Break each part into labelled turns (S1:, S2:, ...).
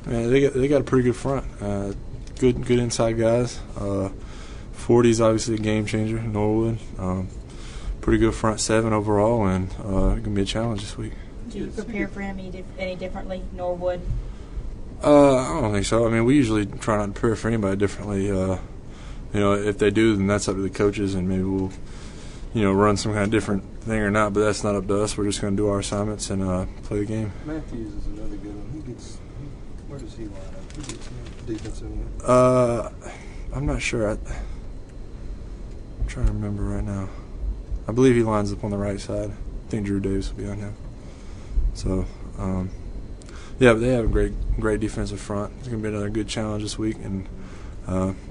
S1: Man, they got a pretty good front. Good inside guys. 40's obviously a game changer. Norwood. Pretty good front seven overall, and it's gonna be a challenge this week.
S2: Do you prepare for him any differently, Norwood?
S1: I don't think so. I mean, we usually try not to prepare for anybody differently. If they do, then that's up to the coaches, and maybe we'll, run some kind of different thing or not. But that's not up to us. We're just going to do our assignments and play the game.
S3: Matthews is another good one. Where does he line up? He gets defensive.
S1: I'm not sure. I'm trying to remember right now. I believe he lines up on the right side. I think Drew Davis will be on him. So, but they have a great defensive front. It's going to be another good challenge this week, and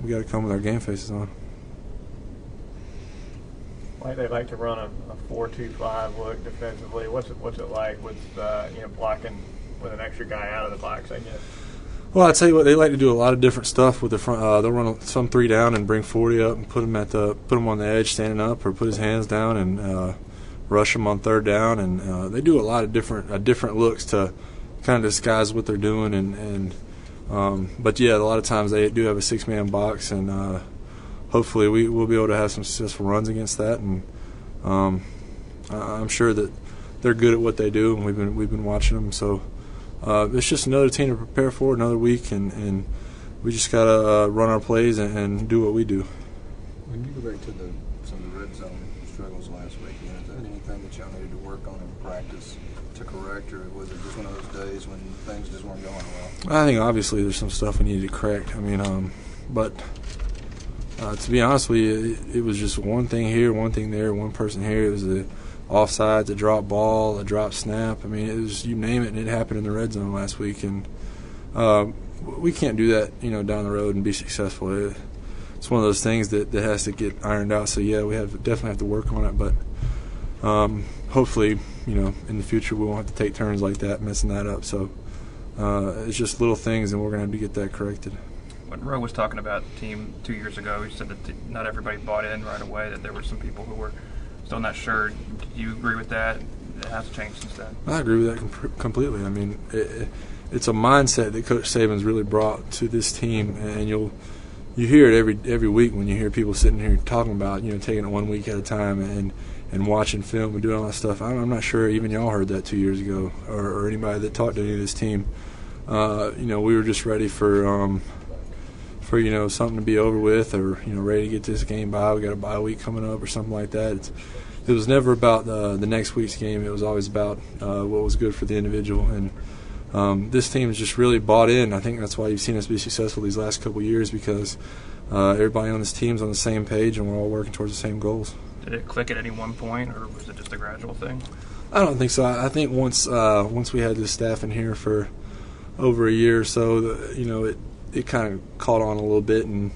S1: we got to come with our game faces on.
S4: They like to run a 4-2-5 look defensively. What's it like with blocking with an extra guy out of the box, I guess?
S1: Well, I tell you what, they like to do a lot of different stuff with the front. They'll run some 3 down and bring 40 up and put him on the edge standing up, or put his hands down and rush him on 3rd down. And they do a lot of different looks to kind of disguise what they're doing. But yeah, a lot of times they do have a 6-man box, and hopefully we'll be able to have some successful runs against that. And I'm sure that they're good at what they do, and we've been watching them. So. It's just another team to prepare for, another week, and we just got to run our plays and do what we do.
S3: When you go back to some of the red zone struggles last weekend, is there anything that y'all needed to work on in practice to correct, or was it just one of those days when things just weren't going well?
S1: I think obviously there's some stuff we needed to correct. I mean, but to be honest with you, it was just one thing here, one thing there, one person here. It was the offsides, a drop ball, a drop snap. I mean, it was, you name it, and it happened in the red zone last week. And we can't do that, down the road and be successful. It's one of those things that has to get ironed out. So yeah, we definitely have to work on it. But hopefully, in the future we won't have to take turns like that, messing that up. So it's just little things, and we're going to have to get that corrected.
S5: When Rowe was talking about the team 2 years ago, he said that not everybody bought in right away, that there were some people who were still not sure. Do you agree with that? It has changed since then.
S1: I agree with that completely. I mean, it's a mindset that Coach Saban's really brought to this team, and you hear it every week when you hear people sitting here talking about taking it 1 week at a time and watching film and doing all that stuff. I'm not sure even y'all heard that 2 years ago, or anybody that talked to any of this team. We were just ready for something to be over with, or ready to get this game by. We got a bye week coming up or something like that. It was never about the next week's game. It was always about what was good for the individual. And this team has just really bought in. I think that's why you've seen us be successful these last couple of years, because everybody on this team's on the same page and we're all working towards the same goals.
S5: Did it click at any one point, or was it just a gradual thing?
S1: I don't think so. I think once we had this staff in here for over a year or so, it kind of caught on a little bit, and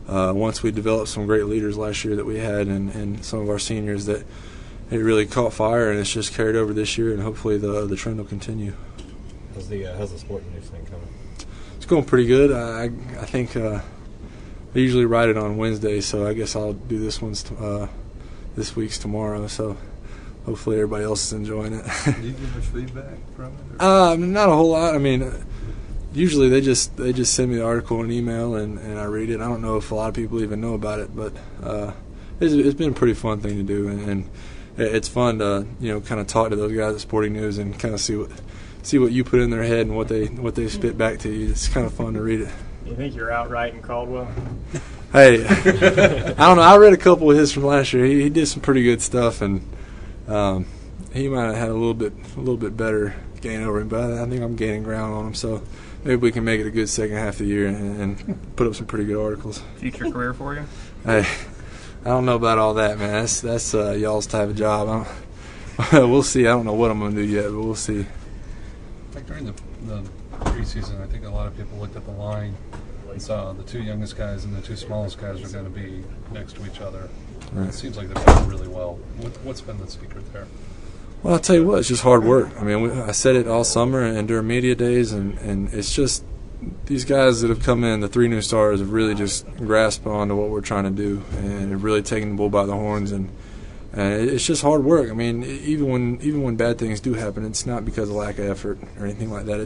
S1: once we developed some great leaders last year that we had, and some of our seniors, that it really caught fire, and it's just carried over this year, and hopefully the trend will continue.
S6: How's the sporting news thing coming?
S1: It's going pretty good. I think I usually write it on Wednesday, so I guess I'll do this week's tomorrow. So hopefully everybody else is enjoying it.
S3: Do you get much feedback from it?
S1: Not a whole lot. I mean, usually they just send me the article in an email, and I read it. I don't know if a lot of people even know about it, but it's been a pretty fun thing to do, and it's fun to kind of talk to those guys at Sporting News and kind of see what you put in their head and what they spit back to you. It's kind of fun to read it.
S4: You think you're outright in Caldwell?
S1: Hey, I don't know. I read a couple of his from last year. He did some pretty good stuff, and he might have had a little bit better gain over him, but I think I'm gaining ground on him. So maybe we can make it a good second half of the year and put up some pretty good articles.
S5: Future career for you?
S1: Hey, I don't know about all that, man. That's y'all's type of job. We'll see. I don't know what I'm going to do yet, but we'll see.
S7: Like during the preseason, I think a lot of people looked at the line and saw the 2 youngest guys and the 2 smallest guys are going to be next to each other. Right. It seems like they've done really well. What's been the secret there?
S1: Well, I'll tell you what, it's just hard work. I mean, I said it all summer and during media days, and it's just these guys that have come in, the 3 new stars, have really just grasped onto what we're trying to do and have really taken the bull by the horns, and it's just hard work. I mean, even when bad things do happen, it's not because of lack of effort or anything like that.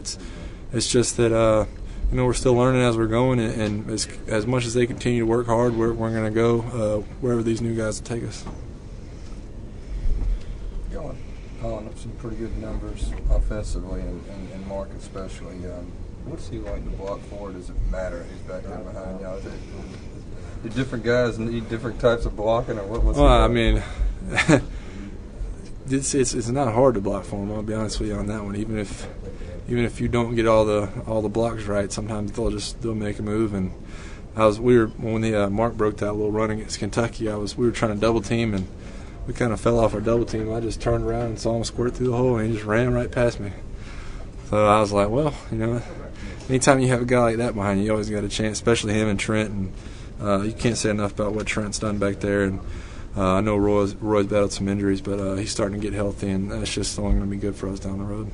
S1: It's just that we're still learning as we're going, and as much as they continue to work hard, we're going to go wherever these new guys will take us.
S3: Y'all piling up some pretty good numbers offensively, and Mark especially. What's he like to block for? Does it matter who's back there behind y'all? Do different guys need different types of blocking, or what's
S1: well, I mean, it's not hard to block for them. I'll be honest with you on that one. Even if you don't get all the blocks right, sometimes they'll make a move. And when Mark broke that little run against Kentucky, we were trying to double team, and we kind of fell off our double team. I just turned around and saw him squirt through the hole, and he just ran right past me. So I was like, well, anytime you have a guy like that behind you, you always got a chance, especially him and Trent. And you can't say enough about what Trent's done back there. And I know Roy's battled some injuries, but he's starting to get healthy, and that's just only going to be good for us down the road.